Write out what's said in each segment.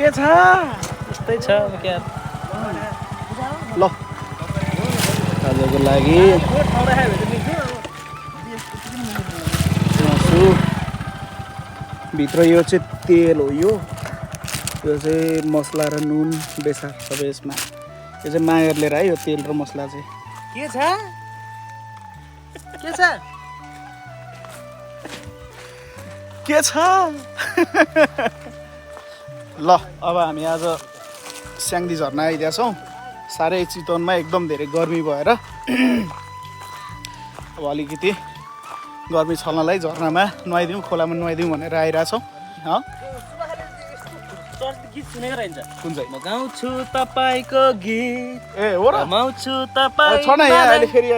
के छ यस्तै छ क्या ल आजको लागि मासु भित्र यो चाहिँ तेल हो यो चाहिँ मसला र नुन बेसार सबै यसमा यो चाहिँ मागेर लिएर है यो तेल र मसला चाहिँ के छ ल अब हामी आज स्याङ्दी झर्ना आइदिएका छौँ साह्रै चितवनमा एकदम धेरै गर्मी भएर अब अलिकति गर्मी छल्नलाई झर्नामा नुहाइदिउँ खोलामा नुहाइदिउँ भनेर आइरहेछौँ गीत सुनेको रहन्छ कुन चाहिँ म गाउँछु तपाईको गीत ए हो र गाउँछु तपाईँ छ न यहाँ अहिले फेरि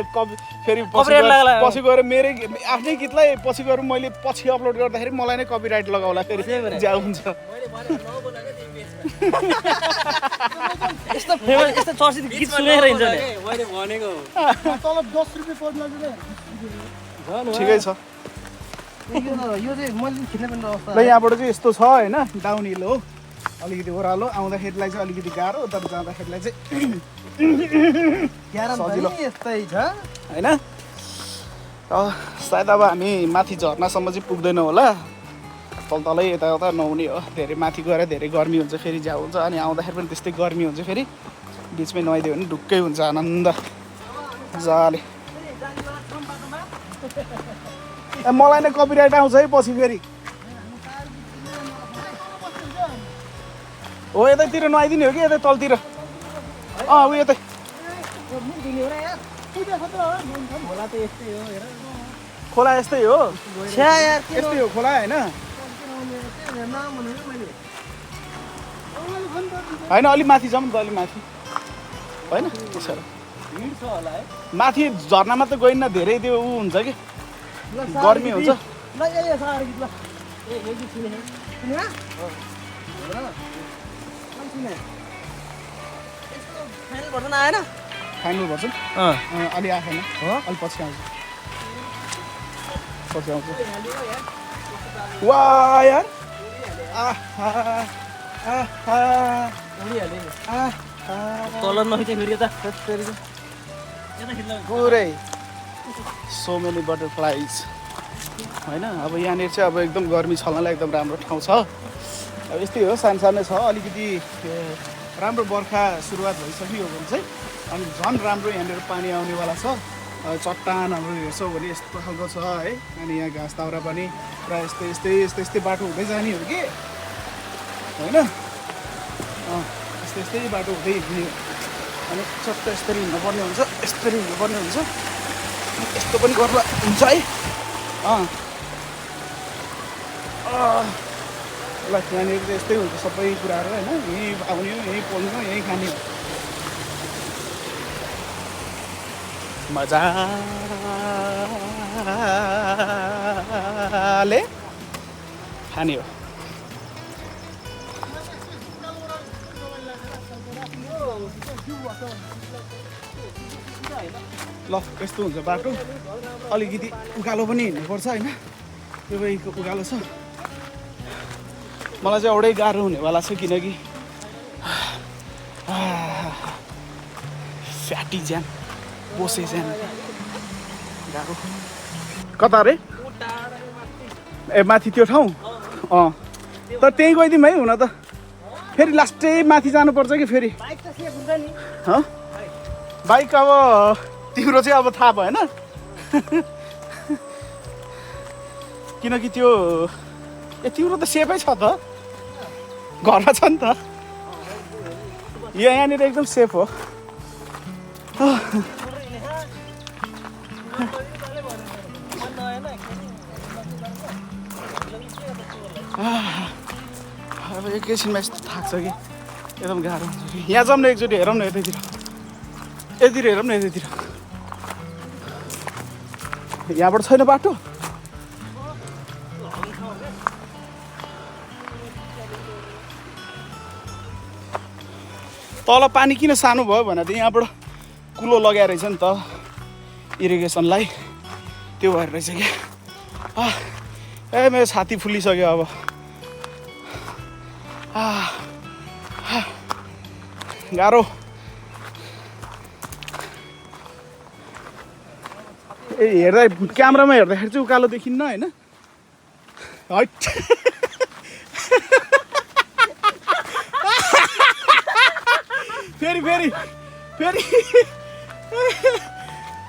कपिराइट लाग्ला पछि गएर मेरै आफ्नै गीतलाई पछि गएर मैले पछि अपलोड गर्दाखेरि मलाई नै कपिराइट लगाउला फेरि ज्याउ हुन्छ यस्तो फेमस यस्तो चर्चित गीत सुनेको रहन्छ नि मैले भनेको तलब 10 रुपैयाँ पर्ला ठिकै छ यो चाहिँ मैले खिच्न पनि अवस्था ल यहाँबाट चाहिँ यस्तो छ होइन डाउन हिल हो अलिकति ओह्रालो आउँदाखेरिलाई चाहिँ अलिकति गाह्रो तर जाँदाखेरिलाई चाहिँ सजिलो यस्तै छ होइन सायद अब हामी माथि झर्नासम्म चाहिँ पुग्दैनौँ होला तलै यताउता नहुने हो धेरै माथि गएर धेरै गर्मी हुन्छ फेरि झ्याउ हुन्छ अनि आउँदाखेरि पनि त्यस्तै गर्मी हुन्छ फेरि बिचमै नुहाइदियो भने ढुक्कै हुन्छ आनन्द जाले मलाई नै कपिराइट आउँछ है पछि फेरि हो यतैतिर नुहाइदिने हो कि यतै तलतिर ऊ यतै खोला यस्तै हो यस्तै हो खोला होइन होइन अलिक माथि जाउँ नि त अलिक माथि होइन त्यसो माथि झर्नामा त गइन्न धेरै त्यो ऊ हुन्छ कि गर्मी हुन्छ फाइनल भर्सन अलि आएन अलि पछि आउँछ वा यार तल नखिच्यो फेरि यता पुरै सो मेनी बटरफ्लाइज होइन अब यहाँनिर चाहिँ अब एकदम गर्मी छल्नलाई एकदम राम्रो ठाउँ छ अब यस्तै हो सानो सानो छ अलिकति राम्रो बर्खा सुरुवात भइसक्यो भने चाहिँ अनि झन् राम्रो यहाँनिर पानी आउनेवाला छ चट्टानहरू हेर्छौँ भने यस्तो खालको छ है अनि यहाँ घाँस दाउरा पनि पुरा यस्तै बाटो हुँदै जाने हो कि होइन यस्तै बाटो हुँदै हिँड्ने अनि चट्ट यसरी हिँड्नुपर्ने हुन्छ यसरी हिँड्नुपर्ने हुन्छ यस्तो पनि गर्दा हुन्छ है ल यहाँनिर चाहिँ यस्तै हुन्छ सबै कुराहरू होइन यहीँ आउने हो यहीँ पोल्ने हो यहीँ खाने हो मजाले खाने हो ल यस्तो हुन्छ बाटो अलिकति उकालो पनि हिँड्नुपर्छ होइन त्यो उकालो छ मलाई चाहिँ एउटै गाह्रो हुनेवाला छ किनकि फ्याटी ज्याम बोसे ज्याम गाह्रो कता रे ए माथि त्यो ठाउँ तर त्यहीँ गइदिउँ है हुन त फेरि लास्टै माथि जानुपर्छ कि फेरि बाइक अब तिम्रो चाहिँ अब थाहा भएन किनकि त्यो तिम्रो त सेफै छ त घरमा छ नि त यहाँनिर एकदम सेफ हो अब एकैछिनमा यस्तो थाक्छ कि एकदम गाह्रो हुन्छ कि यहाँ जाउँ न एकचोटि हेरौँ न यतैतिर हेरौँ न यतैतिर यहाँबाट छैन बाटो तल पानी किन सानो भयो भने त यहाँबाट कुलो लगाएर रहेछ नि त इरिगेसनलाई त्यो भएर रहेछ क्या मेरो छाती फुलिसक्यो अब गाह्रो ए हेर्दा क्यामेरामा हेर्दाखेरि चाहिँ उकालो देखिन्न होइन हैट फेरि फेरि फेरि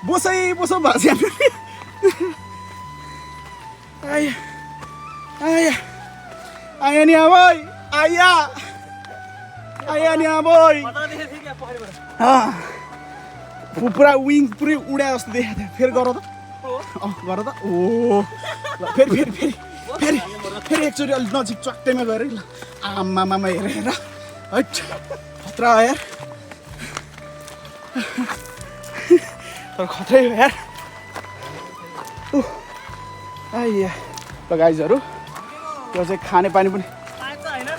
बोसै बोसो भाषा आया आया आया नि अब आया आया नि अब पुरा विङ पुरै उडा जस्तो देखाएको थियो फेरि गर त गर त ओ ल फेरि फेरि फेरि फेरि फेरि एकचोटि अलिक नजिक च्वाक्टैमा गएर ल आमामा हेर हेर हैट खतरा हो यार तर खतरै हो यार आइया ल गाइजहरू यो चाहिँ खाने पानी पनि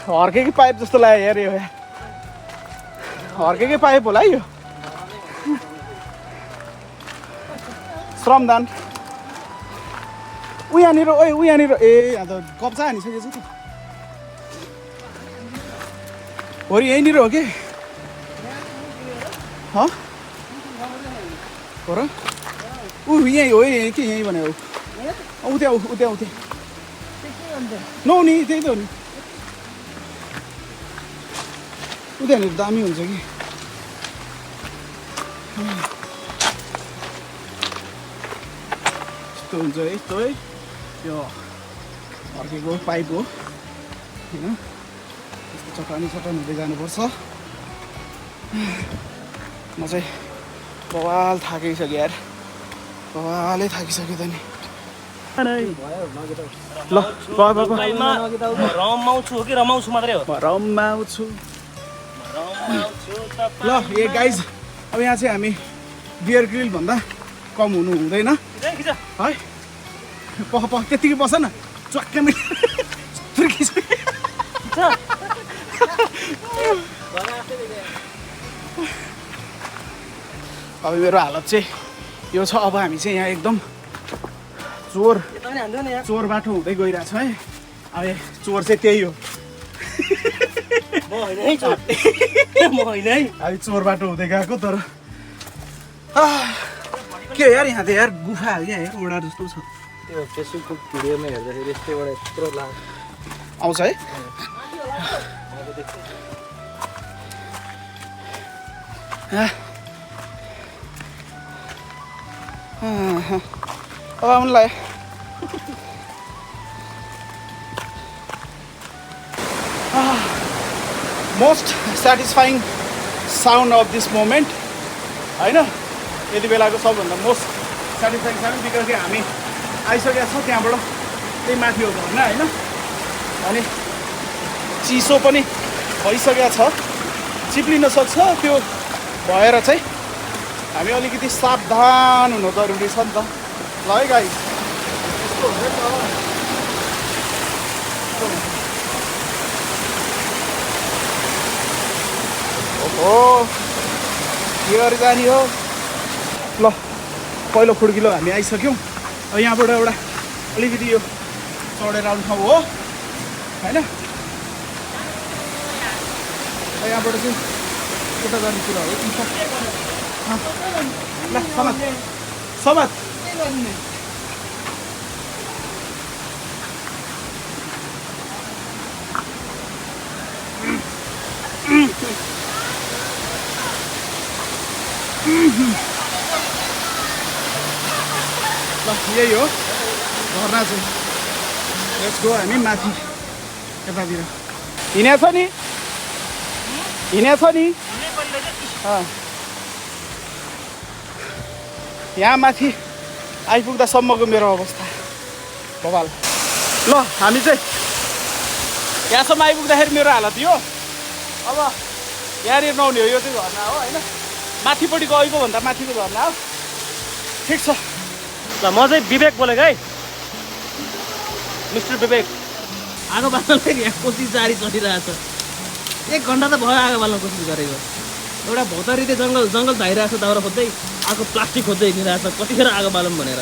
हर्केकै पाइप जस्तो लाग्यो यार यो यार हर्केकै पाइप होला है यो श्रमदान उयाँनिर ओइ उयाँनिर ए यहाँ त कब्जा हानिसकेको छ त हो रि यहीँनिर हो कि हो र ऊ यहीँ हो यहीँ के यहीँ भने हो उतै उतै उतै नौ नि त्यही त हो नि उतैनिर दामी हुन्छ कि यस्तो हुन्छ है यस्तो है यो अर्केको पाइप हो होइन यस्तो चट्टानी चट्टान हुँदै जानुपर्छ म चाहिँ बवाल थाकिसक्यो यार बवालै थाकिसक्यो त नि ल रमाउँछु हो कि रमाउँछु मात्रै हो रमाउँछु ल ए गाइज अब यहाँ चाहिँ हामी बियर ग्रिल भन्दा कम हुनु हुँदैन है पख पख त्यत्तिकै बस न च्वाक्कै अब मेरो हालत चाहिँ यो छ अब हामी चाहिँ यहाँ एकदम चोर बाटो हुँदै गइरहेको छ है अब चोर चाहिँ त्यही हो हामी चोर बाटो हुँदै गएको तर के यार यहाँ त यार गुफा क्या यार वडा जस्तो छ त्यो फेसबुक भिडियोमा हेर्दाखेरि यस्तैबाट यत्रो आउँछ है अब आउनुलाई most satisfying sound of this moment होइन यति बेलाको सबभन्दा मोस्ट सेटिस्फाइङ साउन्ड बिकज हामी आइसकेका छौँ त्यहाँबाट त्यही माथि हो झर्ना होइन अनि चिसो पनि भइसकेको छ चिप्लिन सक्छ त्यो भएर चाहिँ हामी अलिकति सावधान हुनु जरुरी छ नि त ल है गाइस यस्तो हुन्छ ओहो के गरी जाने हो ल पहिलो खुड्किलो हामी आइसक्यौँ अब यहाँबाट एउटा अलिकति यो चढेर आउने ठाउँ हो होइन यहाँबाट चाहिँ उता जाने कुरा हो ल समात समात ल यही हो झर्ना चाहिँ लेट्स गो हामी माथि यतातिर हिँडेको छ नि यहाँ माथि आइपुग्दासम्मको मेरो अवस्था बवाल ल हामी चाहिँ यहाँसम्म आइपुग्दाखेरि मेरो हालत यो अब यहाँनिर नहुने हो यो चाहिँ झर्ना हो होइन माथिपट्टिको अहिलेको भन्दा माथिको झर्ना हो ठिक छ ल म चाहिँ विवेक बोलेको है मिस्टर विवेक आगो बाल्न यहाँ कोसिस जारी चलिरहेछ 1 घन्टा त भयो आगो बाल्न कोसिस गरेको एउटा भौतारीले जङ्गल धाइरहेको छ दाउरा खोज्दै आगो प्लास्टिक खोज्दै हिँडिरहेको छ कतिखेर आगो बालौँ भनेर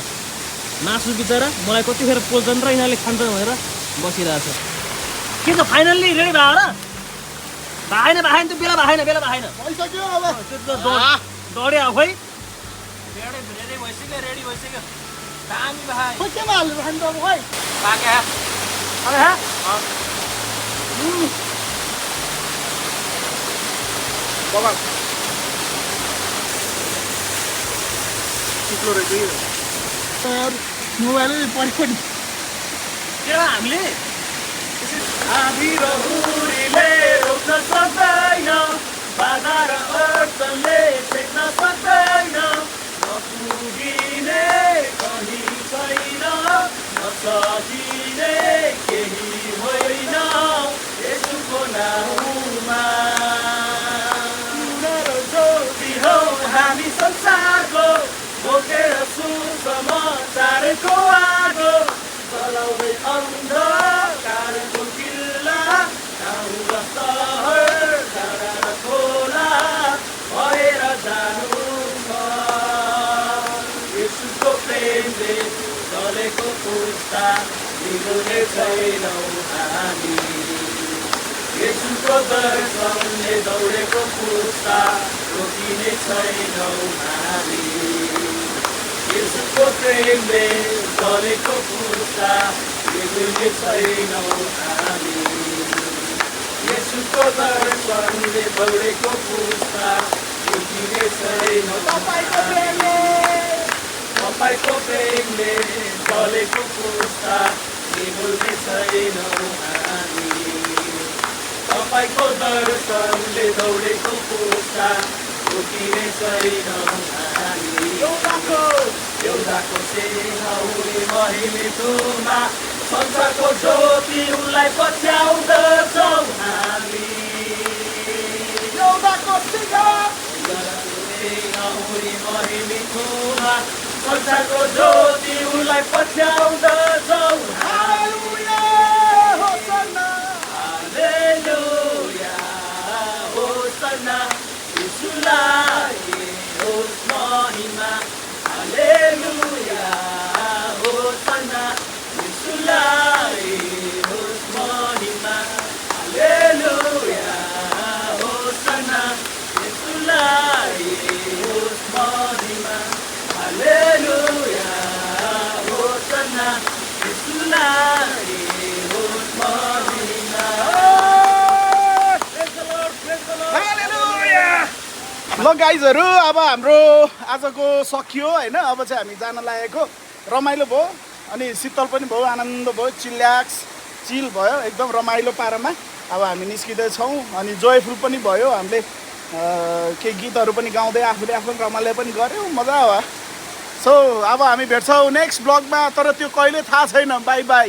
मासु बिचरा मलाई कतिखेर पोल्छन् र यिनीहरूले खान्छन् भनेर बसिरहेछ के छ फाइनल्ली रेडी भयो र भाएन त्यो बेला भाएन भइसक्यो अब दौड्यो खोइ रेडी भइसक्यो दामी भाइ खोइ केमा हाल्नु राख्नु त अब खोइ पाके अबे हा बाबा चिप्लो रहेछ यो मोबाइलै पऱ्यो नि के हामीले हामी र हुरीले रोक्न सक्दैन बाधा र अडचनले छेक्न सक्दैन नपुगिने कहीँ छैन नसकिने केही होइन यसुको नाउँमा ज्योति हौ हामी संसारको बोकेर सुसमाचारको आगो चलाउँदै अन्धकारको किल्ला गाउँ र सहर डाँडा र खोला भएर जानु यसुको प्रेमले चलेको पुस्ता बिग्रने छैनौँ हामी यसुको दर्शनले दौडेको पुस्ता रोकिने छैनौँ हामी यसुको प्रेमले चलेको पुस्ता बिग्रने छैनौँ हामी यसुको दर्शनले दौडेको पुस्ता रोकिने छैनौँ तपाईँको प्रेमले चलेको पुस्ता बिग्रने छैनौँ हामी तपाईँको दर्शनले दौडेको पुस्ता रोकिने छैनौँ हामी एउटाको सेनाउले मैले तुमा संसारको ज्योति उनलाई पछ्याउँदछौँ हामी एउटाको सेनाउले मैले तुमा संसारको ज्योति उनलाई पछ्याउँदछौँ हालेलुया होसन्ना हालेलुया होसन्ना यसुलाई होस् महिमा हालेलुया होसन्ना यसुलाई होस् महिमा हालेलुया होसन्ना यसुलाई होस् महिमा हालेलुया होसन्ना यसुलाई होस् महिमा प्रेज द लर्ड हालेलुया। ल गाइजहरू अब हाम्रो आजको सकियो होइन अब चाहिँ हामी जान लागेको रमाइलो भयो अनि शीतल पनि भयो आनन्द भयो चिल भयो एकदम रमाइलो पारामा अब हामी निस्किँदैछौँ अनि जोयफुल पनि भयो हामीले केही गीतहरू पनि गाउँदै आफूले आफ्नो रमाइलो पनि गऱ्यौँ मजा हो सो अब हामी भेट्छौँ नेक्स्ट ब्लगमा तर त्यो कहिले थाहा छैन बाई बाई